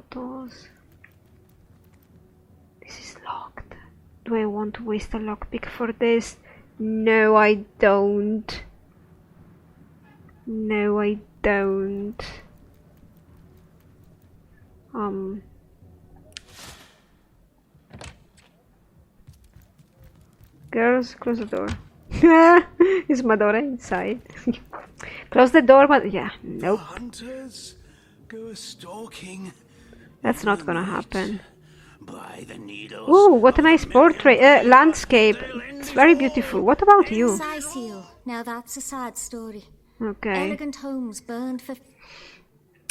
photos. This is locked. Do I want to waste a lockpick for this? No, I don't. No, I don't. Girls, close the door. Is Madora inside? Close the door, but yeah, nope. Hunters go stalking. That's not gonna happen. By the needles. Ooh, what a nice portrait, landscape. It's very beautiful. What about you? Seal. Now that's a sad story. Okay. Elegant homes burned for...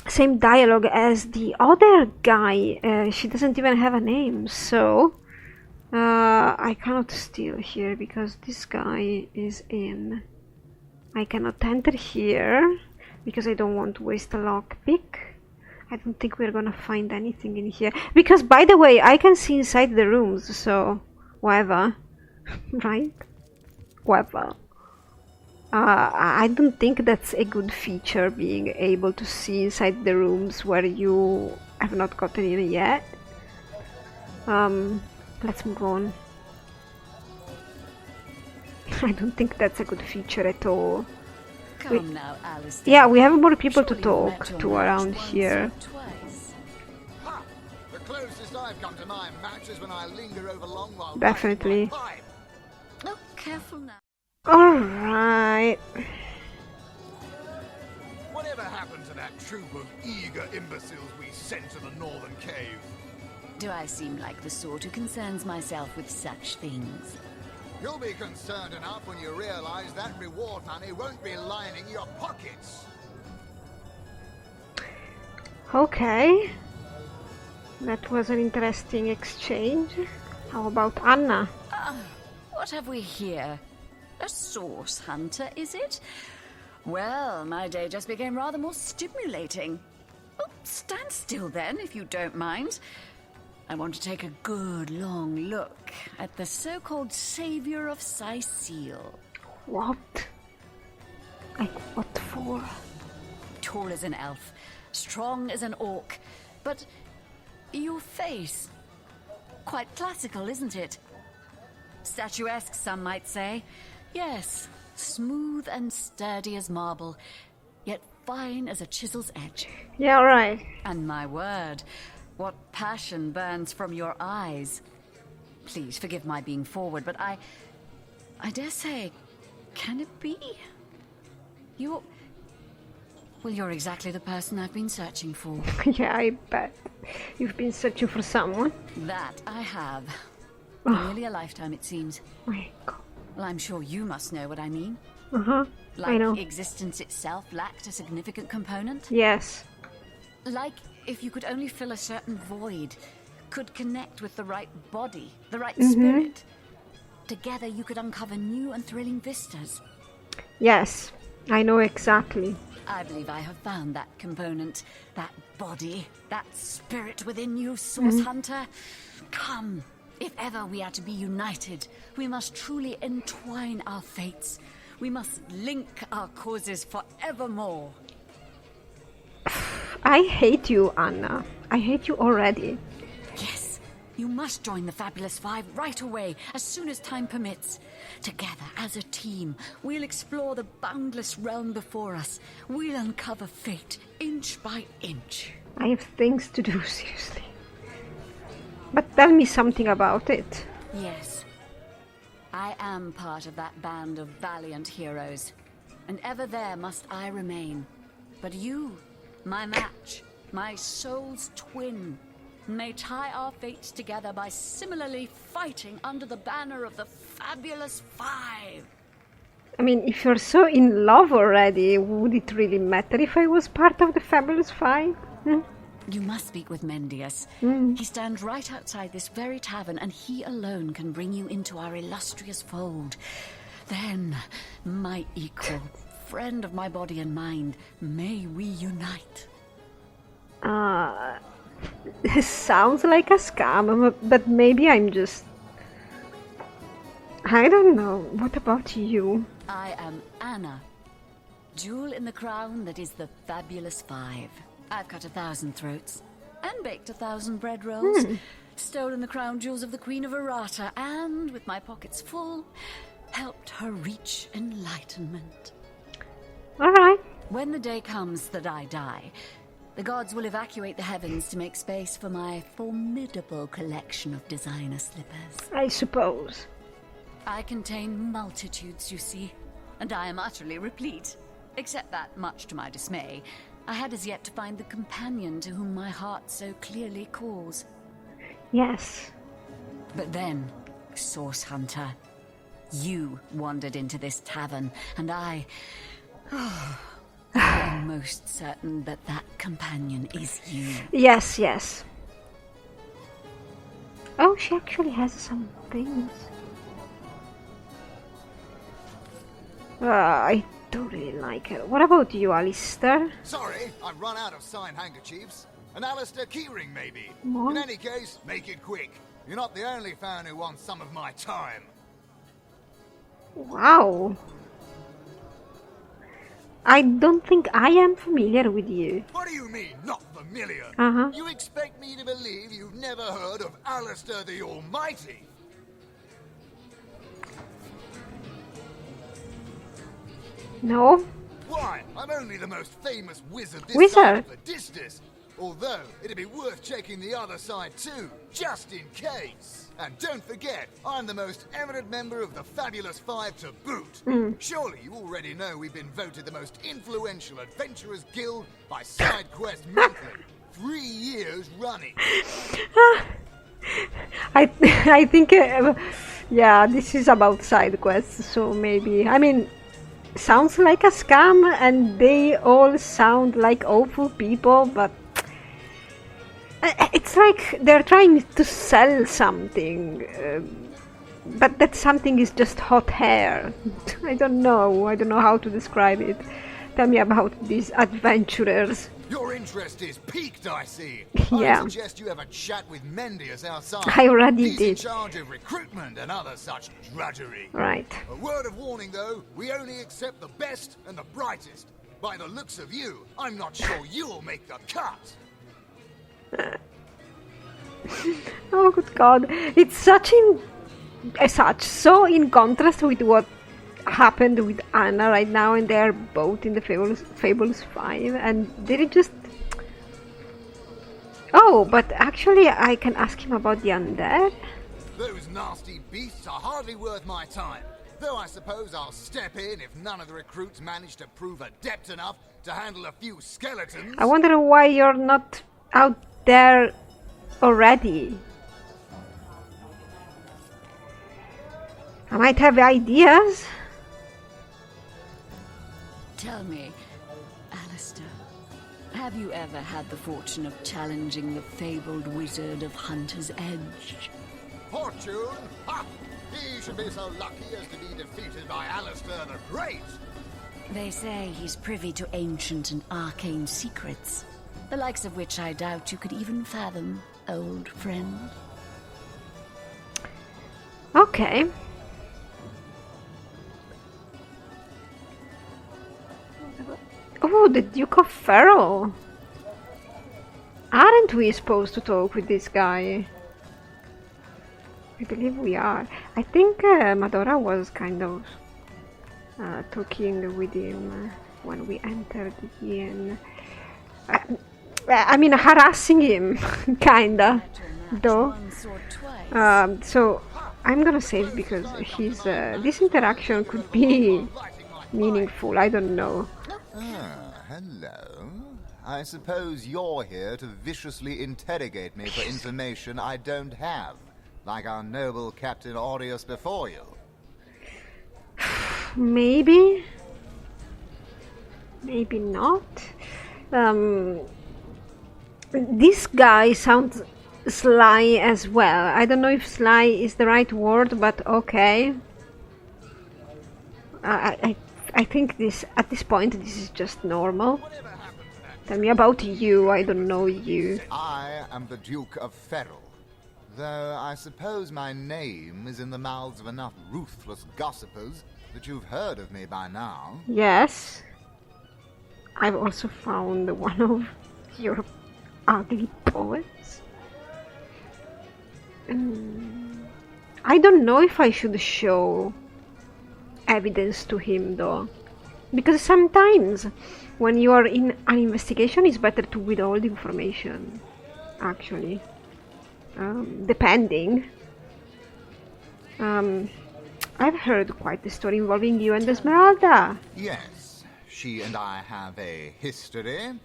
Same dialogue as the other guy. She doesn't even have a name, so... I cannot steal here because this guy is in. I cannot enter here because I don't want to waste a lockpick. I don't think we're gonna find anything in here. Because, by the way, I can see inside the rooms, so... whatever. Right? Whatever. I don't think that's a good feature, being able to see inside the rooms where you have not gotten in yet. Let's move on. I don't think that's a good feature at all. Come now, Alice. Yeah, we have more people to talk to around here. Ha! The closest I've come to my match is when I linger over long while Definitely. pipe. Oh, careful now. Alright. Whatever happened to that troop of eager imbeciles we sent to the northern cave? Do I seem like the sort who concerns myself with such things? You'll be concerned enough when you realize that reward money won't be lining your pockets. Okay. That was an interesting exchange. How about Anna? What have we here? A source hunter, is it? Well, my day just became rather more stimulating. Oh, stand still then, if you don't mind. I want to take a good long look at the so-called savior of Sicile. What? Like, what for? Tall as an elf, strong as an orc, but your face, quite classical, isn't it? Statuesque, some might say. Yes, smooth and sturdy as marble, yet fine as a chisel's edge. Yeah, right. And my word, what passion burns from your eyes. Please forgive my being forward, but I dare say, can it be? Well, you're exactly the person I've been searching for. Yeah, I bet. You've been searching for someone. That I have. Oh. Nearly a lifetime, it seems. My God. Well, I'm sure you must know what I mean. I know. Like existence itself lacked a significant component? Yes. Like if you could only fill a certain void, could connect with the right body, the right spirit. Together you could uncover new and thrilling vistas. Yes, I know exactly. I believe I have found that component, that body, that spirit within you, Source Hunter. Come, if ever we are to be united, we must truly entwine our fates. We must link our causes forevermore. I hate you, Anna. I hate you already. Yes, you must join the Fabulous Five right away, as soon as time permits. Together, as a team, we'll explore the boundless realm before us. We'll uncover fate, inch by inch. I have things to do, seriously. But tell me something about it. Yes, I am part of that band of valiant heroes, and ever there must I remain. But you, my match, my soul's twin, may tie our fates together by similarly fighting under the banner of the Fabulous Five. I mean, if you're so in love already, would it really matter if I was part of the Fabulous Five? You must speak with Mendius. He stands right outside this very tavern, and he alone can bring you into our illustrious fold. Then, my equal, friend of my body and mind, may we unite. This sounds like a scam, but maybe I'm just... I don't know. What about you? I am Anna, jewel in the crown that is the Fabulous Five. I've cut 1,000 throats. and baked 1,000 bread rolls, stolen the crown jewels of the Queen of Arata, and, with my pockets full, helped her reach enlightenment. Alright. When the day comes that I die, the gods will evacuate the heavens to make space for my formidable collection of designer slippers. I suppose. I contain multitudes, you see, and I am utterly replete. Except that, much to my dismay, I had as yet to find the companion to whom my heart so clearly calls. Yes. But then, Source Hunter, you wandered into this tavern, and I am most certain that that companion is you. Yes, yes. Oh, she actually has some things. I don't really like her. What about you, Alistair? Sorry, I've run out of signed handkerchiefs. An Alistair keyring, maybe. What? In any case, make it quick. You're not the only fan who wants some of my time. Wow. I don't think I am familiar with you. What do you mean, not familiar? Uh-huh. You expect me to believe you've never heard of Alistair the Almighty? No? Why, I'm only the most famous wizard this Wizard? side of the distance. Although, it'd be worth checking the other side too, just in case. And don't forget, I'm the most eminent member of the Fabulous Five to boot. Surely you already know we've been voted the most influential adventurers guild by SideQuest Monthly. 3 years running. I think, yeah, this is about side quests, so maybe, I mean, sounds like a scam, and they all sound like awful people, but it's like they're trying to sell something, but that something is just hot hair. I don't know how to describe it. Tell me about these adventurers. Your interest is piqued, I see. Yeah. I suggest you have a chat with Mendius outside. I already He's did. in charge of recruitment and other such drudgery. Right. A word of warning, though, we only accept the best and the brightest. By the looks of you, I'm not sure you'll make the cut. Oh good God! It's so in contrast with what happened with Anna right now, and they're both in the Fables 5, and did it just... Oh, but actually I can ask him about the undead. Those nasty beasts are hardly worth my time. Though I suppose I'll step in if none of the recruits manage to prove adept enough to handle a few skeletons. I wonder why you're not out there already. I might have ideas. Tell me, Alistair, have you ever had the fortune of challenging the fabled wizard of Hunter's Edge? Fortune? Ha! He should be so lucky as to be defeated by Alistair the Great. They say he's privy to ancient and arcane secrets, the likes of which I doubt you could even fathom, old friend. Okay. Oh, the Duke of Ferrell. Aren't we supposed to talk with this guy? I believe we are. I think Madora was kind of talking with him when we entered the inn. I mean, harassing him, kinda, though. So I'm gonna save because his this interaction could be meaningful. I don't know. Ah, hello. I suppose you're here to viciously interrogate me for information I don't have, like our noble Captain Aureus before you. Maybe. Maybe not. This guy sounds sly as well. I don't know if sly is the right word, but okay. I think this at this point this is just normal. Tell me about you. I don't know you. I am the Duke of Ferrell, though I suppose my name is in the mouths of enough ruthless gossipers that you've heard of me by now. Yes. I've also found one of your ugly poets. I don't know if I should show evidence to him though, because sometimes when you are in an investigation it's better to withhold information, actually, depending. I've heard quite the story involving you and Esmeralda. Yes, she and I have a history.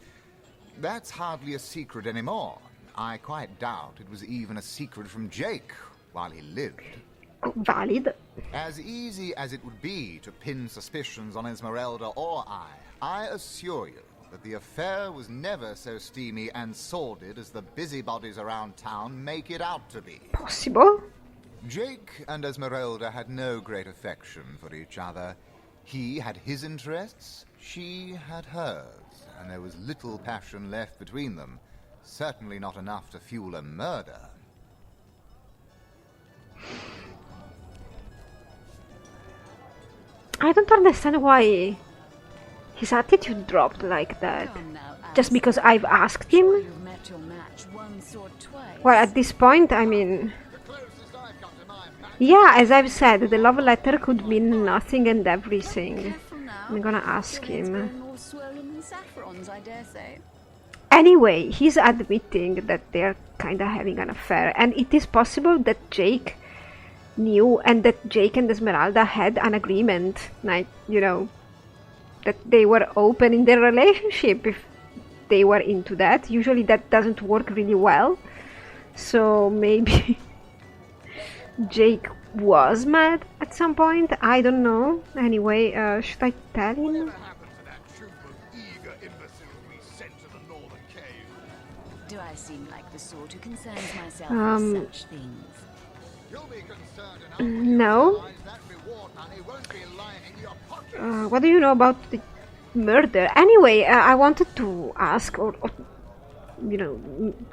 That's hardly a secret anymore. I quite doubt it was even a secret from Jake while he lived. Valid. As easy as it would be to pin suspicions on Esmeralda or I assure you that the affair was never so steamy and sordid as the busybodies around town make it out to be. Possible. Jake and Esmeralda had no great affection for each other. He had his interests, she had hers, and there was little passion left between them. Certainly not enough to fuel a murder. I don't understand why his attitude dropped like that. Come now, Just because I've asked him? You've met your match once or twice. Well, at this point, I mean... The closest I've come to my match. Yeah, as I've said, the love letter could mean nothing and everything. Careful now. I'm gonna ask Your head's him. grown more swollen than saffrons, I dare say. Anyway, he's admitting that they're kinda having an affair, and it is possible that Jake knew and that Jake and Esmeralda had an agreement, like, you know, that they were open in their relationship if they were into that. Usually that doesn't work really well, so maybe Jake was mad at some point, I don't know. Anyway, should I tell him? Whatever happened to that troop of eager imbeciles we sent to the northern cave? Do I seem like the sort who concerns myself with such things? You'll be concerned enough when you No. realize that reward money won't be lining your pockets. What do you know about the murder? Anyway, I wanted to ask, or you know,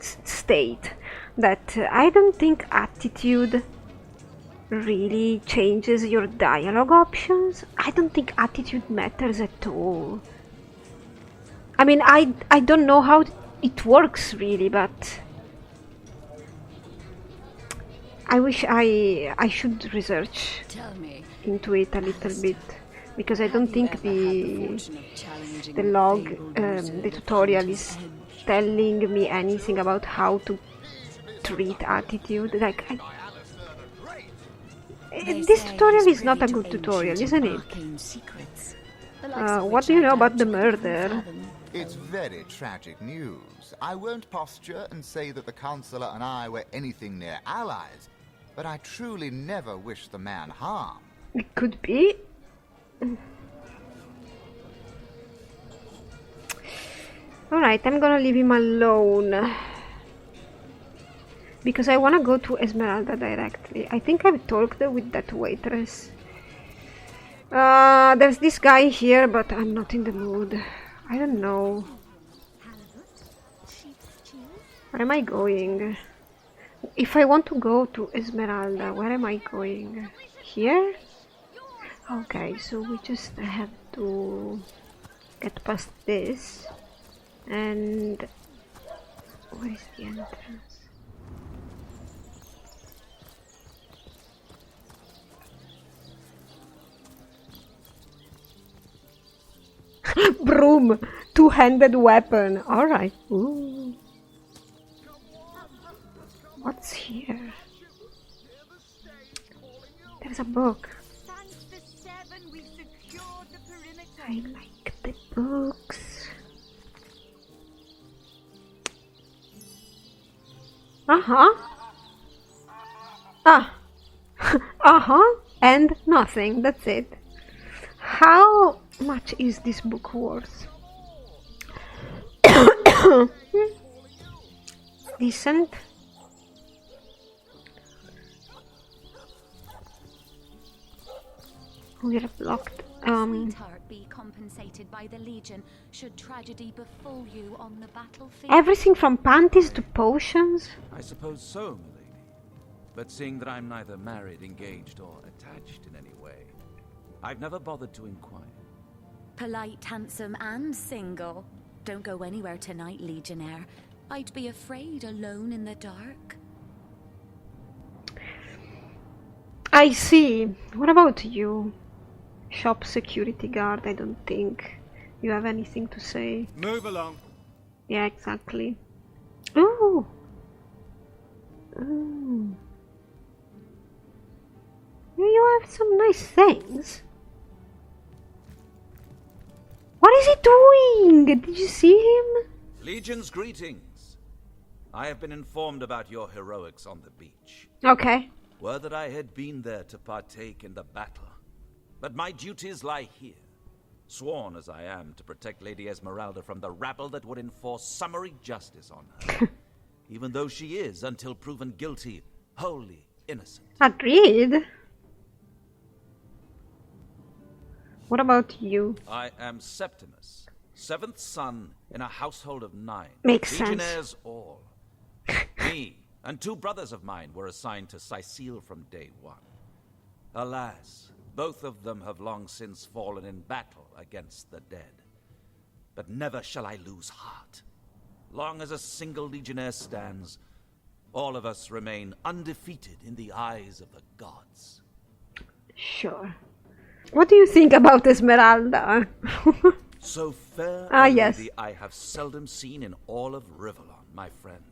state that I don't think attitude really changes your dialogue options. I don't think attitude matters at all. I mean, I don't know how it works really, but I wish I should research Tell me, into it a little bit, because I don't have you think ever had the fortune of challenging the a log, fabled the wizard tutorial upon is his edge? telling me anything about how to treat attitude. Like, Alistair the Great. They this say tutorial he's is not a privy good to tutorial, ancient isn't and it? arcane secrets, the likes of What which do you I know about doubt the you could even murder? fathom. It's very tragic news. I won't posture and say that the Chancellor and I were anything near allies, but I truly never wish the man harm. It could be. Alright, I'm gonna leave him alone, because I wanna go to Esmeralda directly. I think I've talked with that waitress. There's this guy here, but I'm not in the mood. I don't know. Where am I going? If I want to go to Esmeralda, where am I going? Here? Okay, so we just have to get past this. And where is the entrance? Broom! Two-handed weapon. Alright. Ooh. What's here? There's a book. Thanks to Seven, we secured the perimeter. I like the books. Uh-huh. Ah. Uh-huh. And nothing. That's it. How much is this book worth? Decent. We're blocked. Sweetheart be compensated by the Legion should tragedy befall you on the battlefield. Everything from panties to potions. I suppose so, milady. But seeing that I'm neither married, engaged, or attached in any way, I've never bothered to inquire. Polite, handsome, and single. Don't go anywhere tonight, Legionnaire. I'd be afraid alone in the dark. I see. What about you? Shop security guard, I don't think you have anything to say. Move along. Yeah, exactly. Ooh. Ooh. You have some nice things. What is he doing? Did you see him? Legion's greetings. I have been informed about your heroics on the beach. Okay. Were that I had been there to partake in the battle. But my duties lie here. Sworn as I am to protect Lady Esmeralda from the rabble that would enforce summary justice on her. Even though she is, until proven guilty, wholly innocent. Agreed. What about you? I am Septimus, 7th son in a household of 9. Makes sense. Legionnaires all. Me and 2 brothers of mine were assigned to Sicile from day 1. Alas, both of them have long since fallen in battle against the dead. But never shall I lose heart. Long as a single Legionnaire stands, all of us remain undefeated in the eyes of the gods. Sure. What do you think about Esmeralda? So fair Ah, a yes. lady I have seldom seen in all of Rivellon, my friend.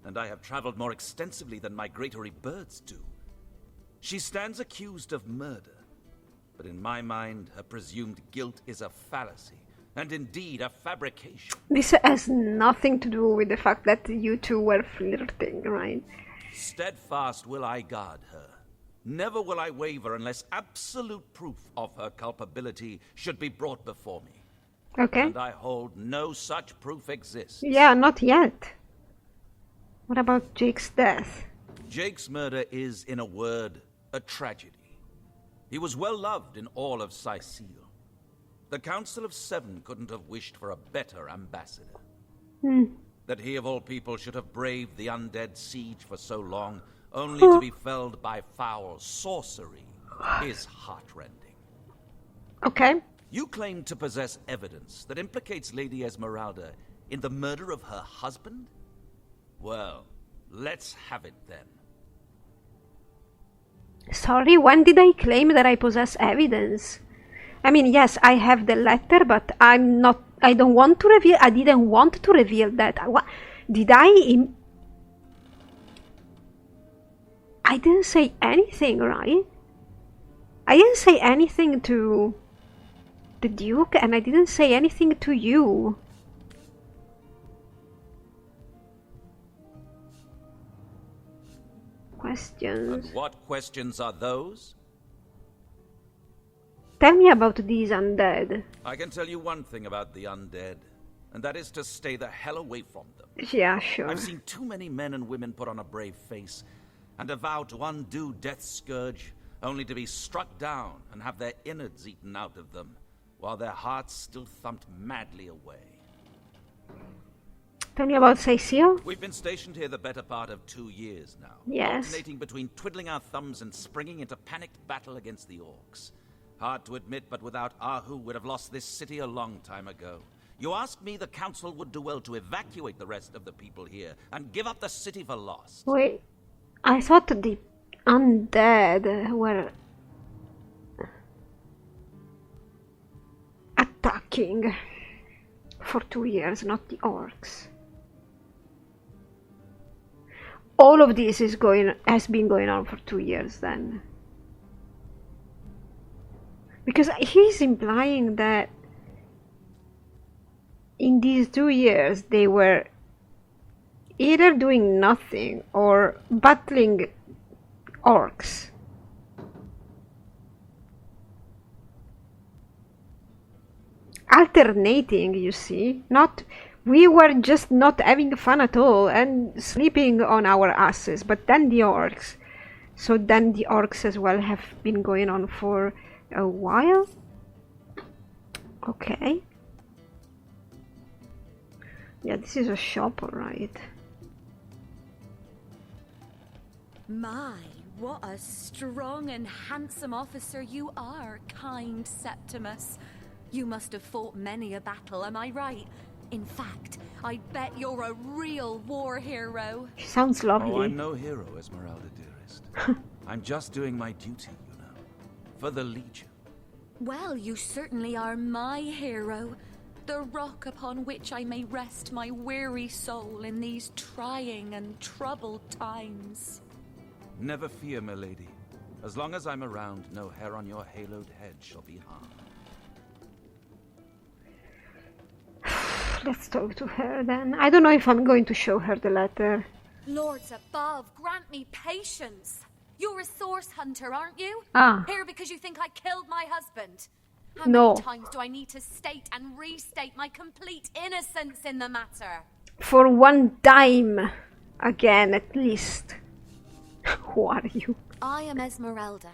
And I have traveled more extensively than migratory birds do. She stands accused of murder, but in my mind, her presumed guilt is a fallacy, and indeed a fabrication. This has nothing to do with the fact that you two were flirting, right? Steadfast will I guard her. Never will I waver unless absolute proof of her culpability should be brought before me. Okay. And I hold no such proof exists. Yeah, not yet. What about Jake's death? Jake's murder is, in a word, a tragedy. He was well loved in all of Sicile. The Council of 7 couldn't have wished for a better ambassador. That he of all people should have braved the undead siege for so long, only to be felled by foul sorcery, is heartrending. Okay. You claim to possess evidence that implicates Lady Esmeralda in the murder of her husband? Well, let's have it then. Sorry, when did I claim that I possess evidence? I mean, yes, I have the letter, but I don't want to reveal. I didn't want to reveal that. Did I? I didn't say anything, right? I didn't say anything to the Duke, and I didn't say anything to you. Questions. And what questions are those? Tell me about these undead. I can tell you one thing about the undead, and that is to stay the hell away from them. Yeah, sure. I've seen too many men and women put on a brave face and a vow to undo Death's scourge, only to be struck down and have their innards eaten out of them, while their hearts still thumped madly away. Tell me about Sicile. We've been stationed here the better part of 2 years now. Yes. Alternating between twiddling our thumbs and springing into panicked battle against the orcs. Hard to admit, but without Ahu, we'd have lost this city a long time ago. You ask me, the council would do well to evacuate the rest of the people here and give up the city for lost. Wait, I thought the undead were attacking for 2 years, not the orcs. All of this has been going on for 2 years then. Because he's implying that in these 2 years they were either doing nothing or battling orcs. Alternating, you see, not we were just not having fun at all and sleeping on our asses, but then the orcs. So then the orcs as well have been going on for a while. Okay. Yeah, this is a shop, alright. My, what a strong and handsome officer you are, kind Septimus. You must have fought many a battle, am I right? In fact, I bet you're a real war hero. She sounds lovely. Oh, I'm no hero, Esmeralda dearest. I'm just doing my duty, you know, for the Legion. Well, you certainly are my hero. The rock upon which I may rest my weary soul in these trying and troubled times. Never fear, milady. As long as I'm around, no hair on your haloed head shall be harmed. Let's talk to her then. I don't know if I'm going to show her the letter. Lords above, grant me patience. You're a source hunter, aren't you? Ah. Here because you think I killed my husband. How No. many times do I need to state and restate my complete innocence in the matter? For one dime. Again, at least. Who are you? I am Esmeralda,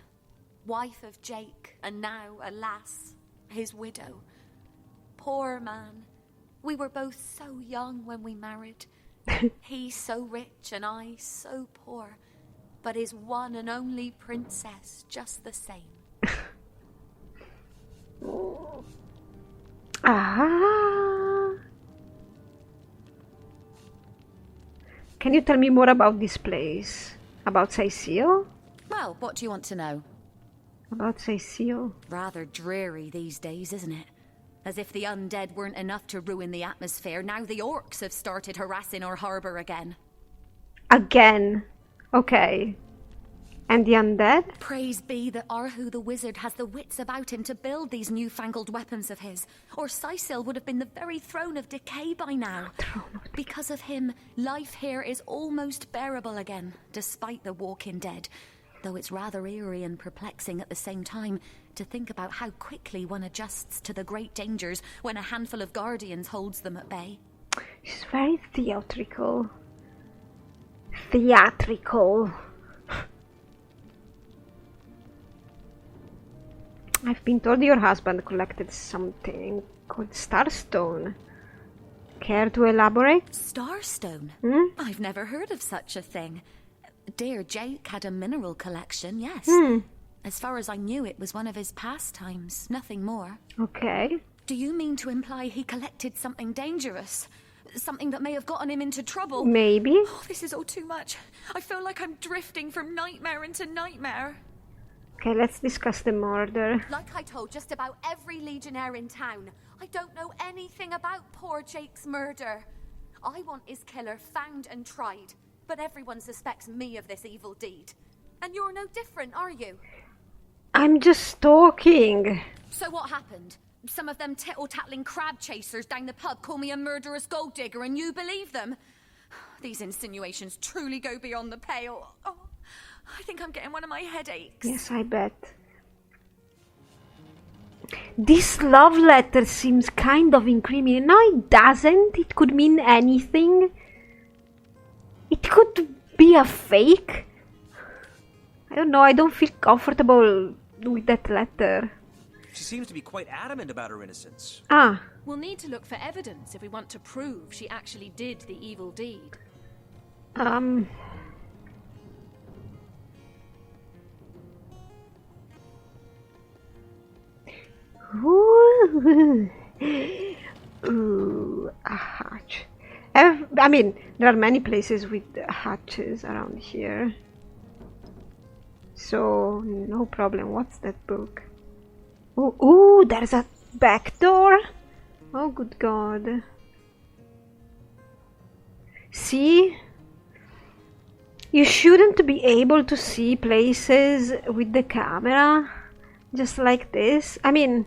wife of Jake, and now, alas, his widow. Poor man. We were both so young when we married. He so rich and I so poor, but his one and only princess just the same. Ah. Can you tell me more about this place? About Cecile? Well, what do you want to know? About Cecile? Rather dreary these days, isn't it? As if the undead weren't enough to ruin the atmosphere, now the orcs have started harassing our harbour again. Again? Okay. And the undead? Praise be that Arhu the wizard has the wits about him to build these newfangled weapons of his, or Cecil would have been the very throne of decay by now. Because of him, life here is almost bearable again, despite the walking dead. Though it's rather eerie and perplexing at the same time to think about how quickly one adjusts to the great dangers when a handful of guardians holds them at bay. She's very theatrical. Theatrical. I've been told your husband collected something called Starstone. Care to elaborate? Starstone? Hmm? I've never heard of such a thing. Dear Jake had a mineral collection, yes. Hmm. As far as I knew, it was one of his pastimes, nothing more. Okay. Do you mean to imply he collected something dangerous? Something that may have gotten him into trouble? Maybe. Oh, this is all too much. I feel like I'm drifting from nightmare into nightmare. Okay, let's discuss the murder. Like I told just about every legionnaire in town, I don't know anything about poor Jake's murder. I want his killer found and tried, but everyone suspects me of this evil deed. And you're no different, are you? I'm just talking. So what happened? Some of them tittle-tattling crab chasers down the pub call me a murderous gold digger and you believe them? These insinuations truly go beyond the pale. Oh, I think I'm getting one of my headaches. Yes, I bet. This love letter seems kind of incriminating. No, it doesn't. It could mean anything. It could be a fake. I don't know. I don't feel comfortable with that letter. She seems to be quite adamant about her innocence. Ah. We'll need to look for evidence if we want to prove she actually did the evil deed. Ooh, a hatch. I mean, there are many places with hatches around here. So, no problem. What's that book? Ooh, there's a back door. Oh, good God. See? You shouldn't be able to see places with the camera. Just like this. I mean,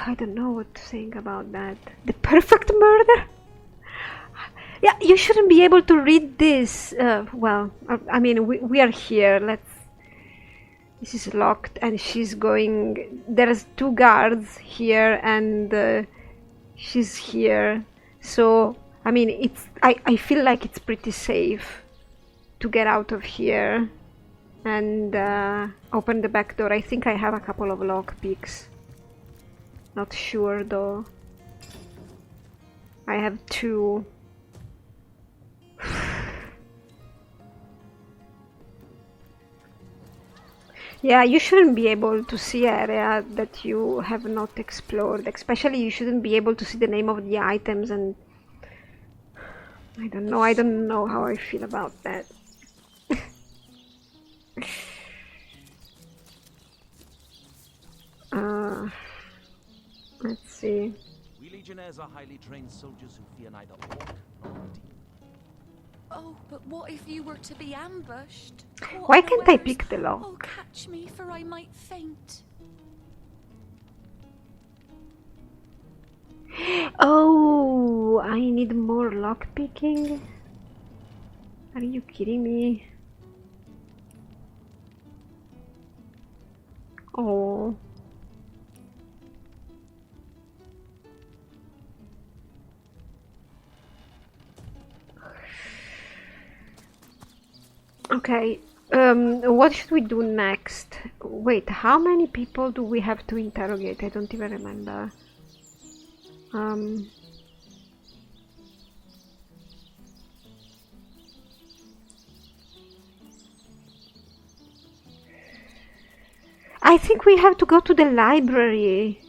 I don't know what to think about that. The perfect murder? Yeah, you shouldn't be able to read this. Well, I mean, we are here. This is locked and she's going... There's 2 guards here and she's here. So, I mean, I feel like it's pretty safe to get out of here and open the back door. I think I have a couple of lockpicks. Not sure though. I have 2. Yeah, you shouldn't be able to see area that you have not explored. Especially you shouldn't be able to see the name of the items, and I don't know how I feel about that. uh, let's see. We legionnaires are highly trained soldiers who fear neither orc nor demon. Oh, but what if you were to be ambushed? Why can't I pick the lock? Oh, catch me, for I might faint. Oh, I need more lock picking. Are you kidding me? Oh. Okay, what should we do next? Wait, how many people do we have to interrogate? I don't even remember. I think we have to go to the library,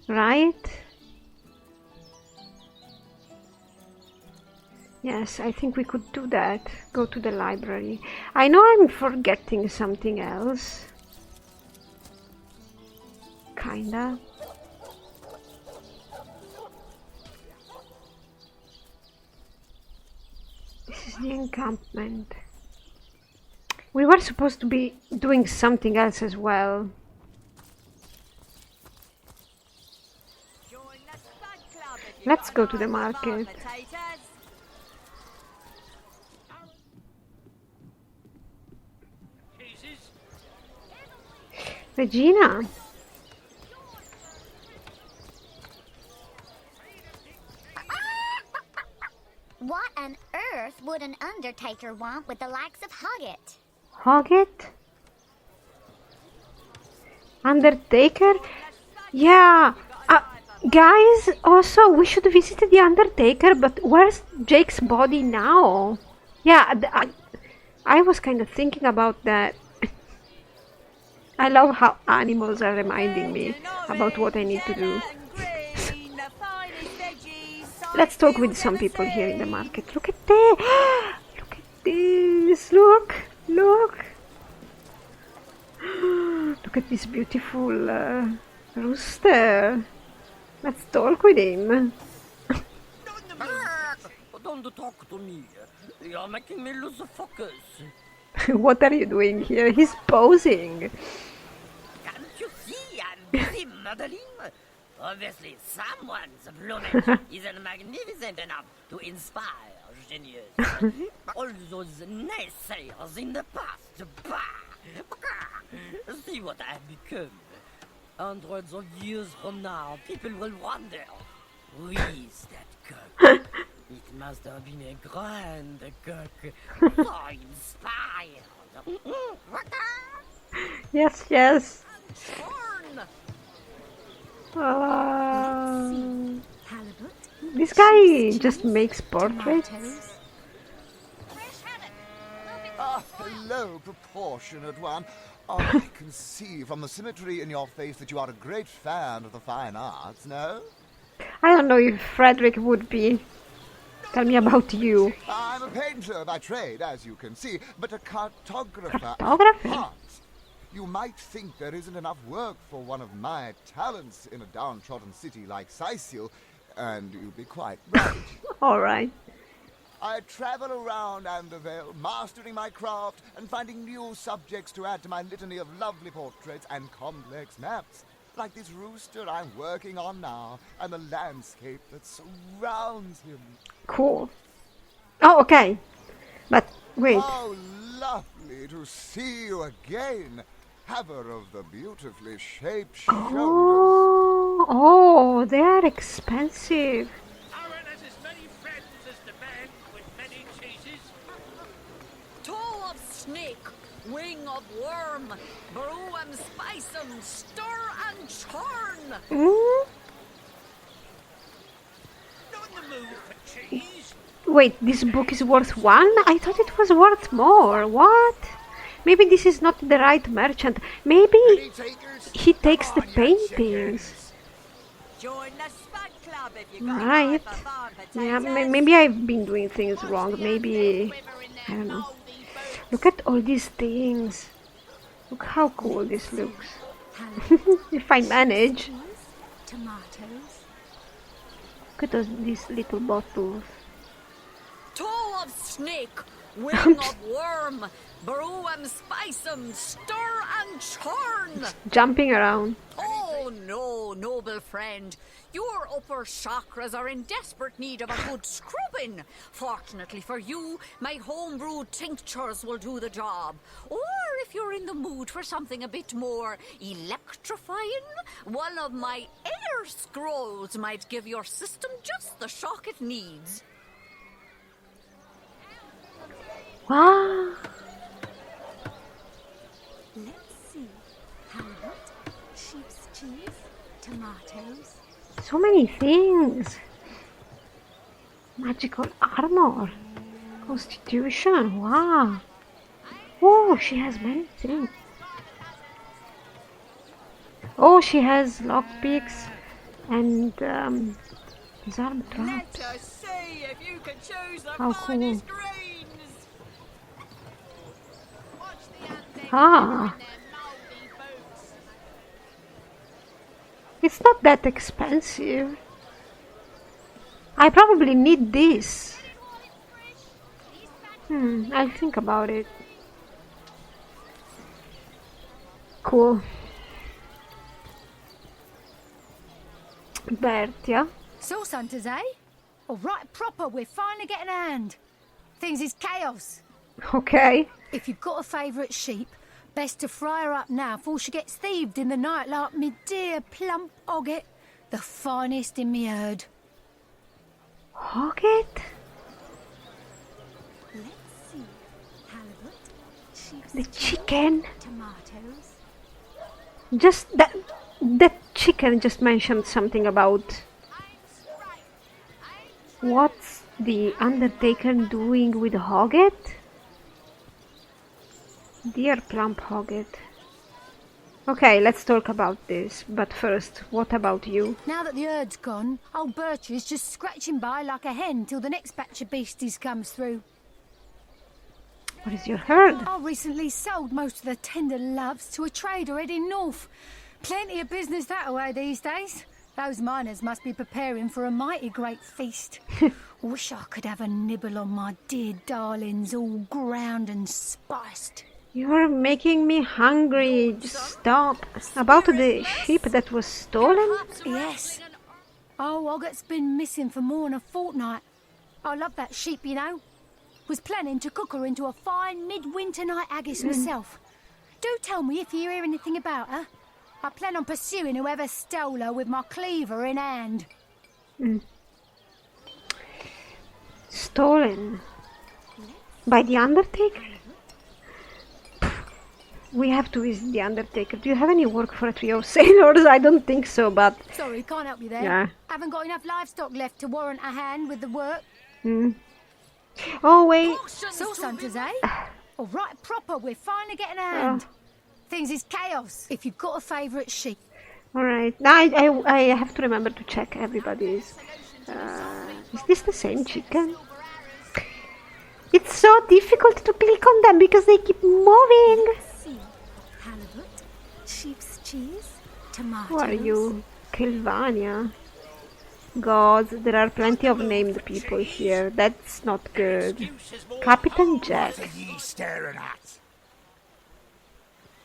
right? Yes, I think we could do that. Go to the library. I know I'm forgetting something else. Kinda. This is the encampment. We were supposed to be doing something else as well. Let's go to the market. Regina! What on earth would an undertaker want with the likes of Hoggett? Hoggett? Undertaker? Yeah! Guys, also, we should visit the Undertaker, but where's Jake's body now? Yeah, I was kind of thinking about that. I love how animals are reminding me about what I need to do. Let's talk with some people here in the market. Look at that! Look at this! Look! Look! Look at this beautiful rooster. Let's talk with him. Don't talk to me. You're making me lose focus. What are you doing here? He's posing. Can't you see I'm busy modeling? Obviously, someone's plumage isn't magnificent enough to inspire genius. All those naysayers in the past. Bah! See what I've become. Hundreds of years from now, people will wonder, who is that cook? It must have been a grand cook, so inspired. Yes, yes. This guy just makes portraits. Hello, proportionate one. I can see from the symmetry in your face that you are a great fan of the fine arts, no? I don't know if Frederick would be. Tell me about you. I'm a painter by trade, as you can see, but a cartographer. Cartography? You might think there isn't enough work for one of my talents in a downtrodden city like Sicil, and you'd be quite right. All right. I travel around Andervale, mastering my craft and finding new subjects to add to my litany of lovely portraits and complex maps, like this rooster I'm working on now, and the landscape that surrounds him. Cool. Oh, okay. But wait. How lovely to see you again, haver of the beautifully shaped shoulders. Oh, they are expensive. Aaron has as many friends as the man with many cheeses. Toe of snake, wing of worm, brew and spice 'em, stir and churn. Not in the mood for cheese. Wait, this book is worth one? I thought it was worth more. What? Maybe this is not the right merchant. Maybe he takes the paintings. Join the Spud Club if you got Right. an eye for farm Yeah, potatoes. maybe I've been doing things wrong. Maybe... I don't know. Look at all these things. Look how cool this looks. If I manage. Tomatoes. Look at these little bottles. Toe of snake, wing of worm, brew 'em, spice 'em, stir and churn. Jumping around. Oh no, noble friend. Your upper chakras are in desperate need of a good scrubbing. Fortunately for you, my homebrewed tinctures will do the job. Or if you're in the mood for something a bit more electrifying, one of my air scrolls might give your system just the shock it needs. Wow. Let's see. Halibut, sheep's cheese, tomatoes. So many things. Magical armor. Constitution. Wow. Oh, she has many things. Oh, she has lockpicks and disarm traps. Let us see if you can choose the How cool. finest greens. Watch the undead Ah. in their mouldy boots. It's not that expensive. I probably need this. I'll think about it. Cool. Bert, yeah? Sauce hunters, eh? All right, proper, we're finally getting a hand. Things is chaos. Okay. If you've got a favourite sheep, best to fry her up now before she gets thieved in the night like me dear plump Hogget, the finest in me herd. Hogget? Let's see. Halibut, sheep's The chicken? tomatoes. Just that chicken just mentioned something about what's the Undertaker doing with Hogget? Dear plump Hogget. Okay, let's talk about this. But first, what about you? Now that the herd's gone, old Birch is just scratching by like a hen till the next batch of beasties comes through. What is your herd? I recently sold most of the tender loves to a trader heading north. Plenty of business that way these days. Those miners must be preparing for a mighty great feast. Wish I could have a nibble on my dear darlings, all ground and spiced. You're making me hungry. Just stop. About the sheep that was stolen? Yes. Oh, Hogget's been missing for more than a fortnight. I love that sheep, you know. Was planning to cook her into a fine midwinter night haggis myself. Do tell me if you hear anything about her. I plan on pursuing whoever stole her with my cleaver in hand. Stolen? By the Undertaker? We have to visit the Undertaker. Do you have any work for a trio of sailors? I don't think so, but... Sorry, can't help you there. Yeah. Haven't got enough livestock left to warrant a hand with the work. Oh, wait. Sauce hunters, eh? All right, proper, we're finally getting a hand. Things is chaos. If you've got a favourite sheep. Alright. Now I have to remember to check everybody's... is this the same chicken? It's so difficult to click on them because they keep moving. Halibut, sheep's cheese, tomatoes. Who are you? Kilvania. Gods, there are plenty of named people here. That's not good. Captain Jack. What are ye staring at?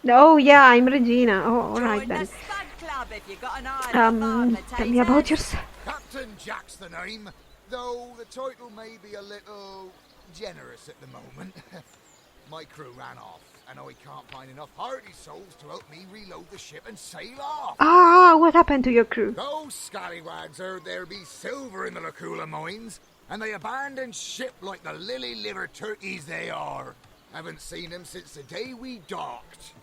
Oh yeah, I'm Regina. Oh, alright Join then. the Spud Club if you got an eye for farm Tell me about potatoes. yourself. Captain Jack's the name, though the title may be a little generous at the moment. My crew ran off, and I can't find enough hardy souls to help me reload the ship and sail off. Ah, what happened to your crew? Those scallywags heard there be silver in the Lacula mines, and they abandoned ship like the lily-livered turkeys they are. Haven't seen them since the day we docked.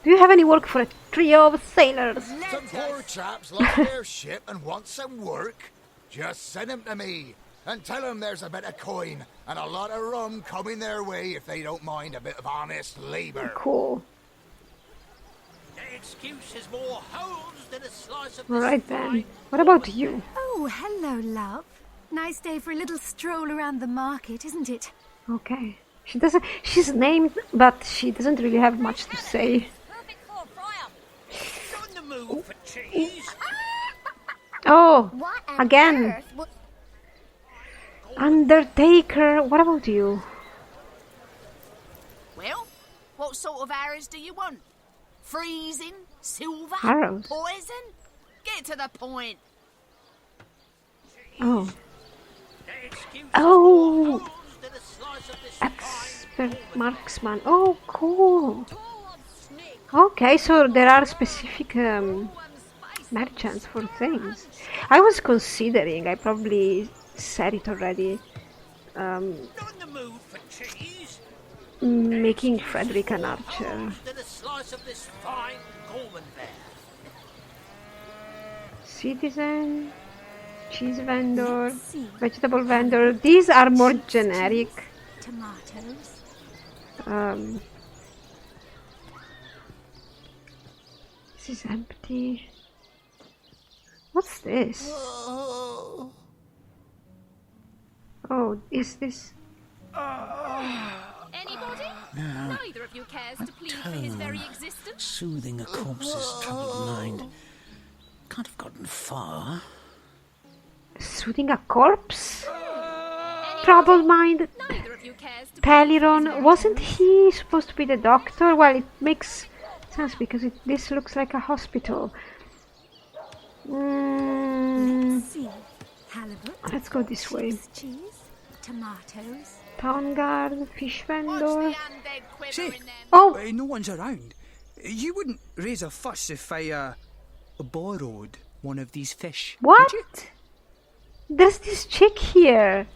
Do you have any work for a trio of sailors? Some poor chaps lost their ship and want some work. Just send them to me. and tell them there's a bit of coin and a lot of rum coming their way if they don't mind a bit of honest labor. Cool. The excuse is more holes than a slice of Alright then. What about you? Oh, hello, love. Nice day for a little stroll around the market, isn't it? Okay. She's named, but she doesn't really have much to say. on the move for cheese. Oh, What on again. earth would... Undertaker, what about you? Well, what sort of arrows do you want? Freezing? Silver? Arrows? Poison? Get to the point. Oh. Oh! Expert marksman. Oh, cool. Okay, so there are specific merchants for things. I was considering, I probably said it already, making Frederick an archer. Citizen, cheese vendor, vegetable vendor. These are more generic. Tomatoes. This is empty. What's this? Oh, is this? Anybody? Neither of you cares to plead for his very existence. Soothing a corpse's troubled mind. Can't have gotten far. Soothing a corpse? Troubled mind. Neither of you cares to Peliron, wasn't he supposed to be the doctor? Well, it makes sense because this looks like a hospital. Let's go this way. Cheese. Tomatoes. Town guard, fish vendor. Say, Oh! no one's around. You wouldn't raise a fuss if I borrowed one of these fish. What? Would you? There's this chick here.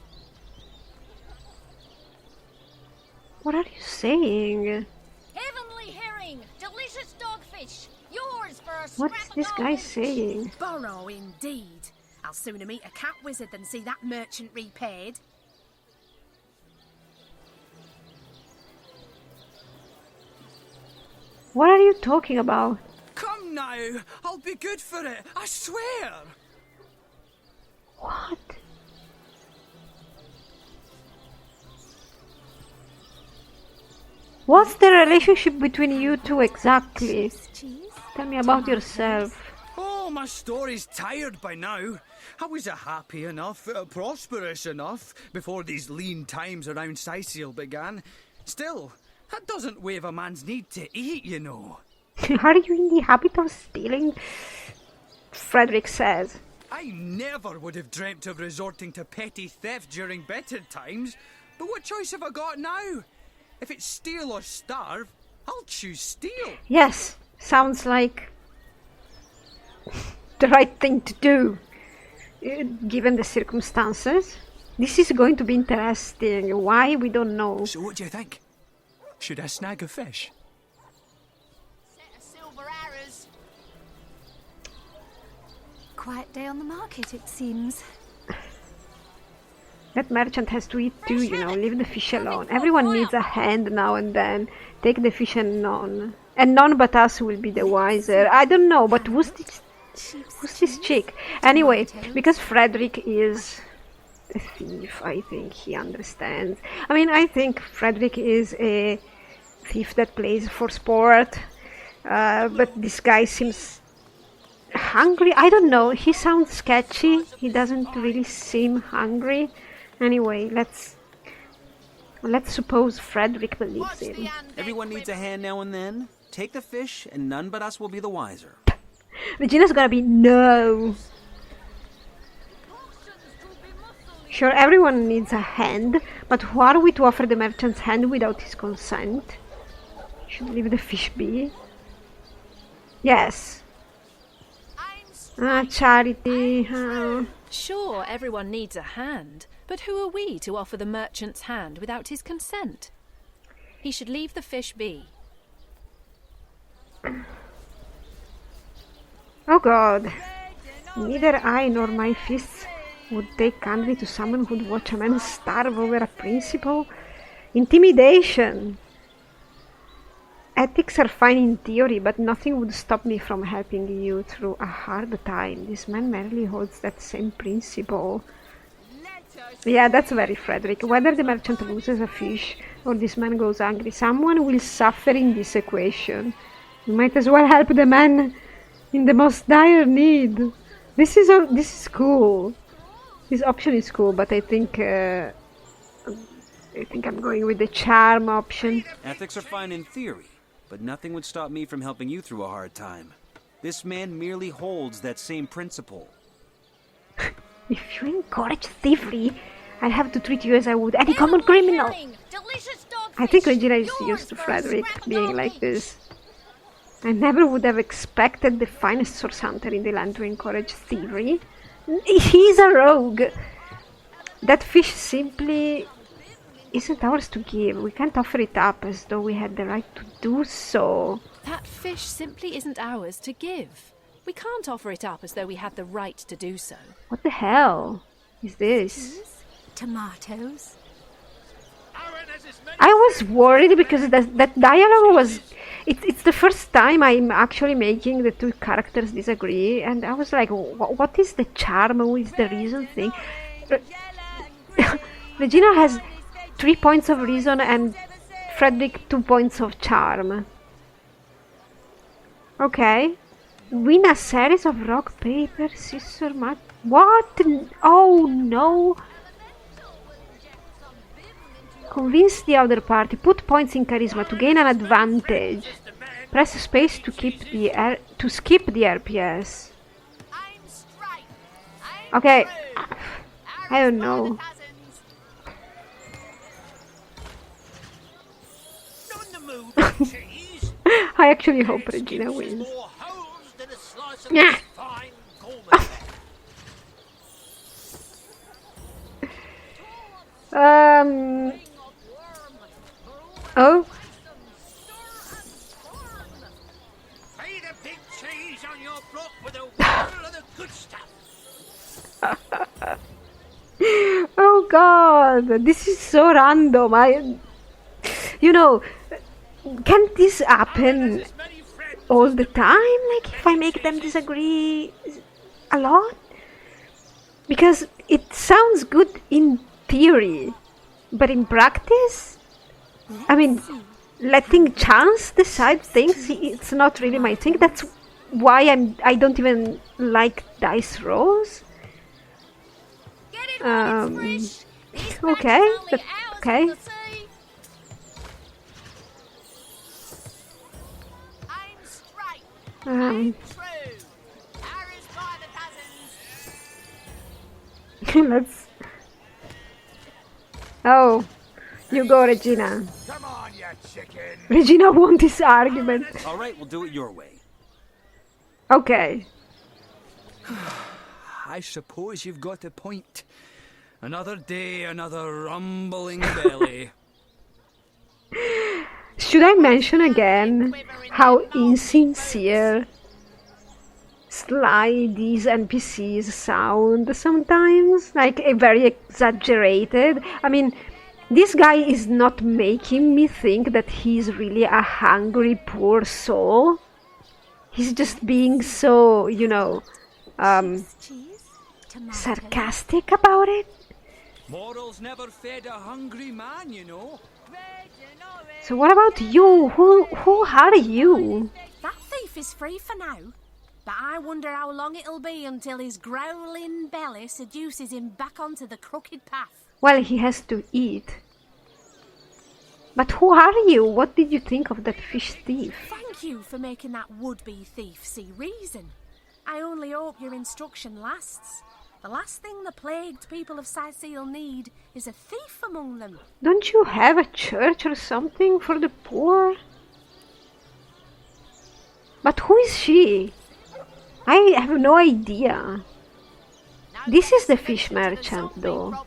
What are you saying? Heavenly herring, delicious dogfish, yours for a What's this guy saying? Borrow indeed. I'll sooner meet a cat wizard than see that merchant repaid. What are you talking about? Come now, I'll be good for it, I swear. What? What's the relationship between you two exactly? Tell me about yourself. Oh, my story's tired by now. I was happy enough, prosperous enough, before these lean times around Sicil began. Still, that doesn't waive a man's need to eat, you know. Are you in the habit of stealing? Frederick says. I never would have dreamt of resorting to petty theft during better times. But what choice have I got now? If it's steal or starve, I'll choose steal. Yes, sounds like the right thing to do, given the circumstances. This is going to be interesting. Why? We don't know. So what do you think? Should I snag a fish? Set of silver arrows. Quiet day on the market, it seems. That merchant has to eat too, you know, leave the fish alone. Everyone needs a hand now and then. Take the fish and none. And none but us will be the wiser. I don't know, but who's this chick? Anyway, because Frederick is a thief, I think he understands. I mean, I think Frederick is a thief that plays for sport. But this guy seems hungry. I don't know, he sounds sketchy. He doesn't really seem hungry. Anyway, let's suppose Frederick believes him. Everyone needs a hand now and then. Take the fish, and none but us will be the wiser. Regina's gonna be no. Sure, everyone needs a hand, but who are we to offer the merchant's hand without his consent? Should leave the fish be. Yes. Charity. Sure, everyone needs a hand, but who are we to offer the merchant's hand without his consent? He should leave the fish be. Oh God. Neither I nor my fists would take kindly to someone who'd watch a man starve over a principle? Intimidation. Ethics are fine in theory, but nothing would stop me from helping you through a hard time. This man merely holds that same principle. Yeah, that's very Frederick. Whether the merchant loses a fish or this man goes hungry, someone will suffer in this equation. You might as well help the man in the most dire need. This is cool. This option is cool, but I think I'm going with the charm option. Ethics are fine in theory, but nothing would stop me from helping you through a hard time. This man merely holds that same principle. If you encourage thievery, I'll have to treat you as I would any common criminal. I think Regina is used to Frederick being like this. I never would have expected the finest source hunter in the land to encourage thievery. He's a rogue. That fish simply isn't ours to give. We can't offer it up as though we had the right to do so. That fish simply isn't ours to give. We can't offer it up as though we had the right to do so. What the hell is this? Tomatoes. I was worried because that dialogue was... It's the first time I'm actually making the two characters disagree, and I was like, what is the charm? What is the reason thing? Regina has 3 points of reason and Frederick 2 points of charm. Okay. Win a series of rock, paper, scissors, match. What? Oh no! Convince the other party. Put points in charisma to gain an advantage. Press space to skip the RPS. Okay. I don't know. I actually hope Regina wins. Yeah. Oh. Pay the big cheese on your block with a whirl of the good stuff. Oh god, this is so random. You know, can't this happen all the time? Like, if I make them disagree a lot? Because it sounds good in theory, but in practice, I mean, letting chance decide things, it's not really my thing. That's why I don't even like dice rolls. Okay, okay. Let's... Oh, you go, Regina. Come on, you chicken. Regina won this argument. All right, we'll do it your way. Okay. I suppose you've got a point. Another day, another rumbling belly. Should I mention again how insincere, sly these NPCs sound sometimes? Like, very exaggerated. I mean, this guy is not making me think that he's really a hungry, poor soul. He's just being so, you know, sarcastic about it. Morals never fed a hungry man, you know. So what about you? Who are you? That thief is free for now, but I wonder how long it'll be until his growling belly seduces him back onto the crooked path. Well, he has to eat. But who are you? What did you think of that fish thief? Thank you for making that would-be thief see reason. I only hope your instruction lasts. The last thing the plagued people of Sicil need is a thief among them. Don't you have a church or something for the poor? But who is she? I have no idea. This is the fish merchant, though.